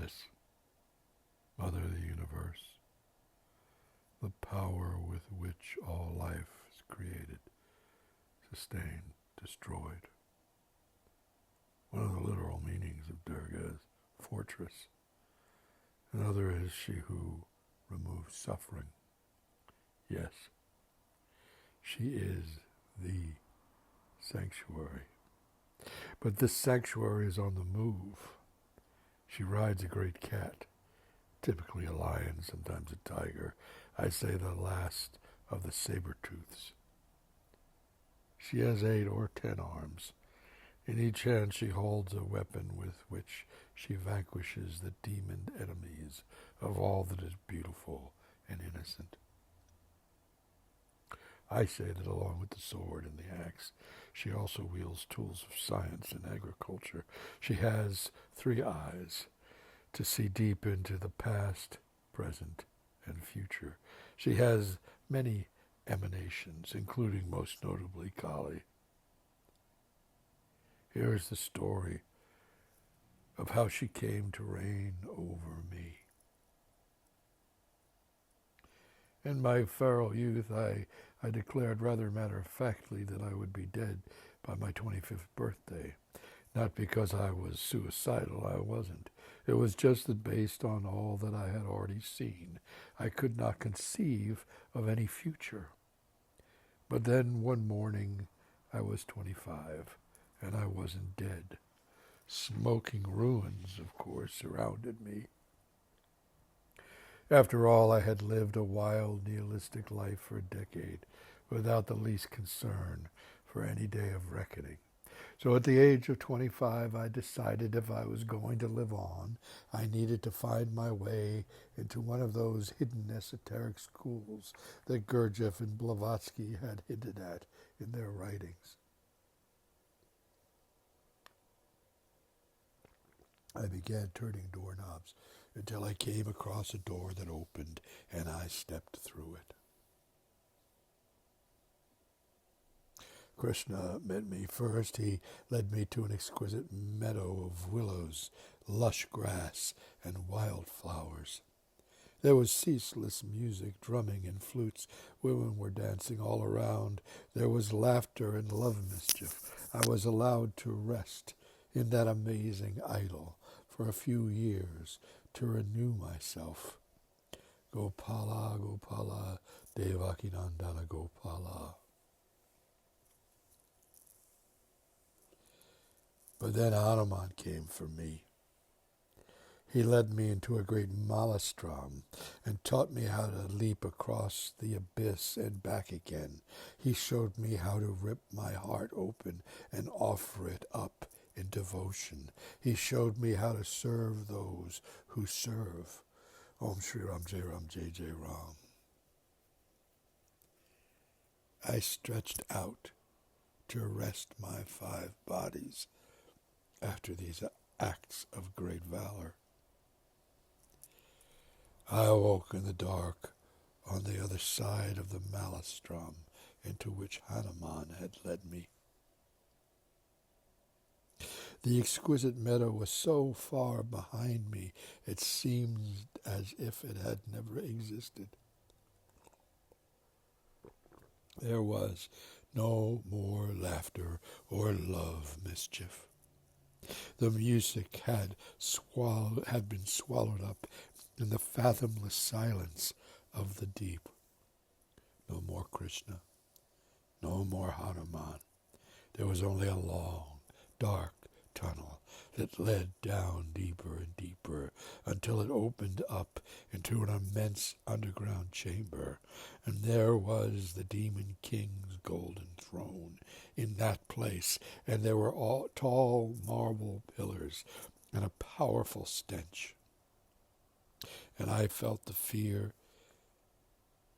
goddess, mother of the universe, the power with which all life is created, sustained, destroyed. One of the literal meanings of Durga is fortress. Another is she who removes suffering. Yes, she is the sanctuary. But this sanctuary is on the move. She rides a great cat, typically a lion, sometimes a tiger. I say the last of the saber-tooths. She has 8 or 10 arms. In each hand she holds a weapon with which she vanquishes the demon enemies of all that is beautiful and innocent. I say that along with the sword and the axe, she also wields tools of science and agriculture. She has 3 eyes to see deep into the past, present, and future. She has many emanations, including most notably Kali. Here is the story of how she came to reign over me. In my feral youth, I declared rather matter-of-factly that I would be dead by my 25th birthday. Not because I was suicidal, I wasn't. It was just that based on all that I had already seen, I could not conceive of any future. But then one morning, I was 25, and I wasn't dead. Smoking ruins, of course, surrounded me. After all, I had lived a wild, nihilistic life for a decade, without the least concern for any day of reckoning. So at the age of 25, I decided if I was going to live on, I needed to find my way into one of those hidden esoteric schools that Gurdjieff and Blavatsky had hinted at in their writings. I began turning doorknobs until I came across a door that opened and I stepped through it. Krishna met me first. He led me to an exquisite meadow of willows, lush grass, and wildflowers. There was ceaseless music, drumming and flutes. Women were dancing all around. There was laughter and love mischief. I was allowed to rest in that amazing idol for a few years to renew myself. Gopala, Gopala, Devakinandana Gopala. But then Hanuman came for me. He led me into a great maelstrom and taught me how to leap across the abyss and back again. He showed me how to rip my heart open and offer it up in devotion. He showed me how to serve those who serve. Om Shri Ram Jai Ram Jai Jai Ram. I stretched out to rest my 5 bodies after these acts of great valor. I awoke in the dark on the other side of the maelstrom into which Hanuman had led me. The exquisite meadow was so far behind me, it seemed as if it had never existed. There was no more laughter or love mischief. The music had been swallowed up in the fathomless silence of the deep. No more Krishna, no more Hanuman. There was only a long, dark tunnel that led down deeper and deeper until it opened up into an immense underground chamber, and there was the demon king's golden throne in that place, and there were all tall marble pillars and a powerful stench. And I felt the fear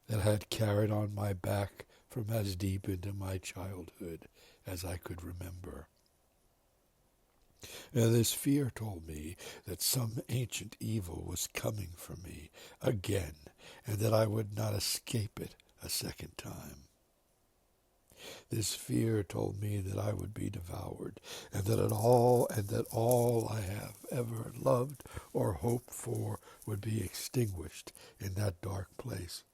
that had carried on my back from as deep into my childhood as I could remember. And this fear told me that some ancient evil was coming for me again, and that I would not escape it a second time. This fear told me that I would be devoured, and that all I have ever loved or hoped for would be extinguished in that dark place.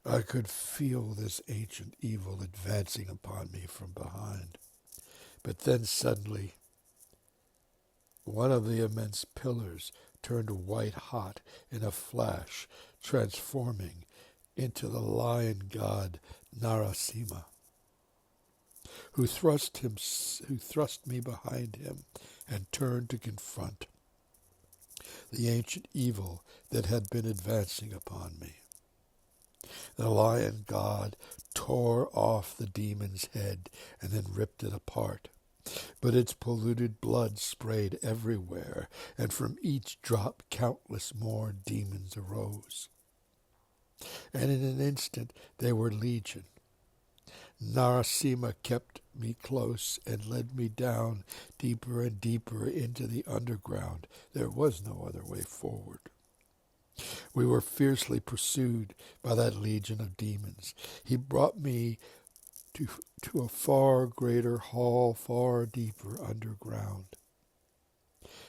I could feel this ancient evil advancing upon me from behind. But then suddenly, one of the immense pillars turned white hot in a flash, transforming into the lion god Narasimha, who thrust me behind him and turned to confront the ancient evil that had been advancing upon me. The lion god tore off the demon's head and then ripped it apart. But its polluted blood sprayed everywhere, and from each drop countless more demons arose. And in an instant they were legion. Narasimha kept me close and led me down deeper and deeper into the underground. There was no other way forward. We were fiercely pursued by that legion of demons. He brought me to a far greater hall, far deeper underground.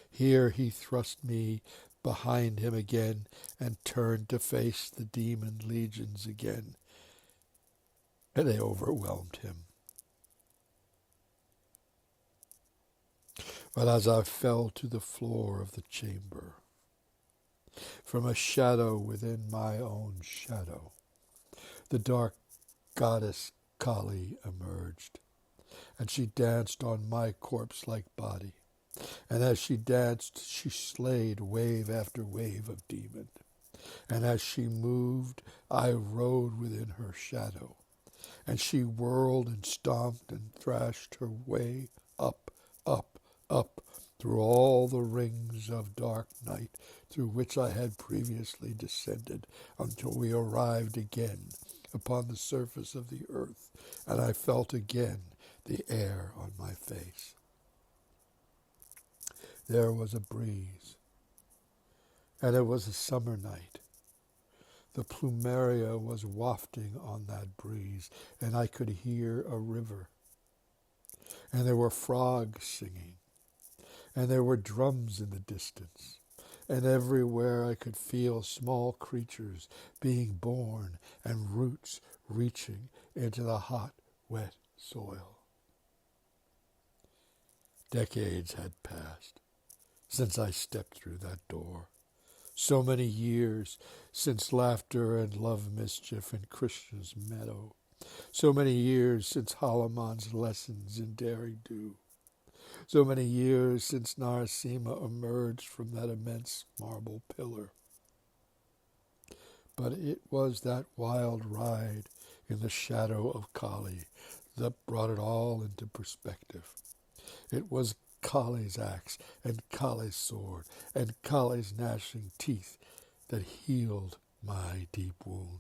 Here he thrust me behind him again and turned to face the demon legions again, and they overwhelmed him. But as I fell to the floor of the chamber, from a shadow within my own shadow, the dark goddess Kali emerged, and she danced on my corpse-like body. And as she danced, she slayed wave after wave of demon. And as she moved, I rode within her shadow. And she whirled and stomped and thrashed her way up, up, up, through all the rings of dark night through which I had previously descended, until we arrived again upon the surface of the earth, and I felt again the air on my face. There was a breeze, and it was a summer night. The plumeria was wafting on that breeze, and I could hear a river. And there were frogs singing, and there were drums in the distance. And everywhere I could feel small creatures being born and roots reaching into the hot, wet soil. Decades had passed since I stepped through that door. So many years since laughter and love mischief in Krishna's meadow. So many years since Hanuman's lessons in daring do. So many years since Narasimha emerged from that immense marble pillar. But it was that wild ride in the shadow of Kali that brought it all into perspective. It was Kali's axe and Kali's sword and Kali's gnashing teeth that healed my deep wound.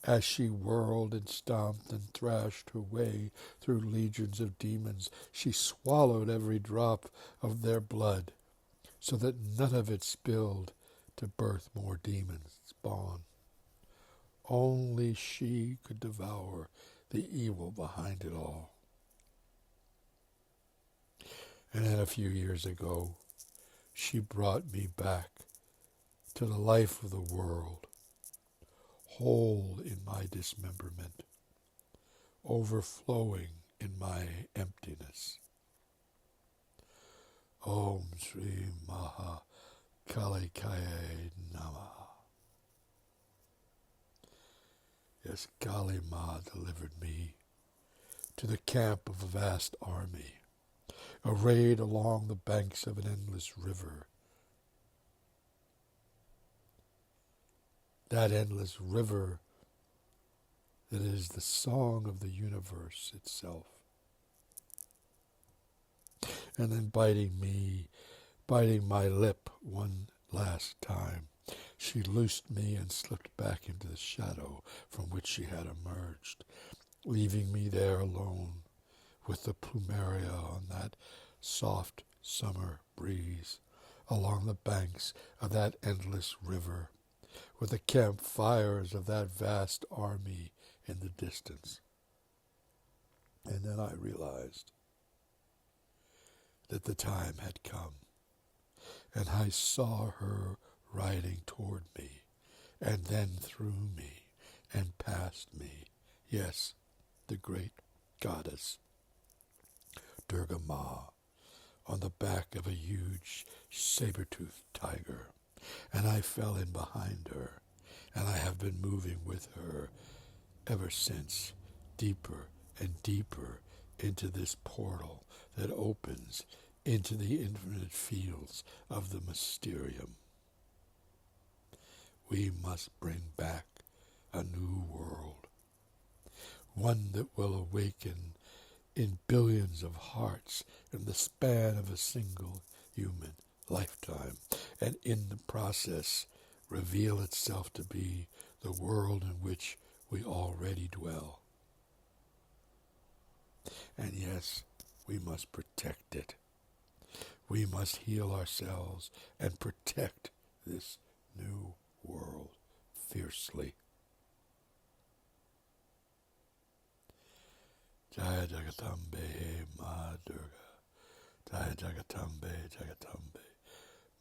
As she whirled and stomped and thrashed her way through legions of demons, she swallowed every drop of their blood, so that none of it spilled to birth more demons spawn. Only she could devour the evil behind it all. And then a few years ago, she brought me back to the life of the world, whole in my dismemberment, overflowing in my emptiness. Om Sri Maha Kalikaya Namaha. Yes, Kali Ma delivered me to the camp of a vast army, arrayed along the banks of an endless river. That endless river that is the song of the universe itself. And then biting my lip one last time, she loosed me and slipped back into the shadow from which she had emerged, leaving me there alone with the plumeria on that soft summer breeze along the banks of that endless river, with the campfires of that vast army in the distance. And then I realized that the time had come, and I saw her riding toward me, and then through me, and past me. Yes, the great goddess, Durga Ma, on the back of a huge saber-toothed tiger, and I fell in behind her, and I have been moving with her ever since, deeper and deeper into this portal that opens into the infinite fields of the mysterium. We must bring back a new world, one that will awaken in billions of hearts in the span of a single human lifetime, and in the process reveal itself to be the world in which we already dwell. And yes, we must protect it. We must heal ourselves and protect this new world fiercely. Jaya Jagatambe, Ma Durga. Jaya Jagatambe, Jagatambe.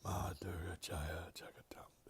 Ma Durga, Jaya Jagatambe.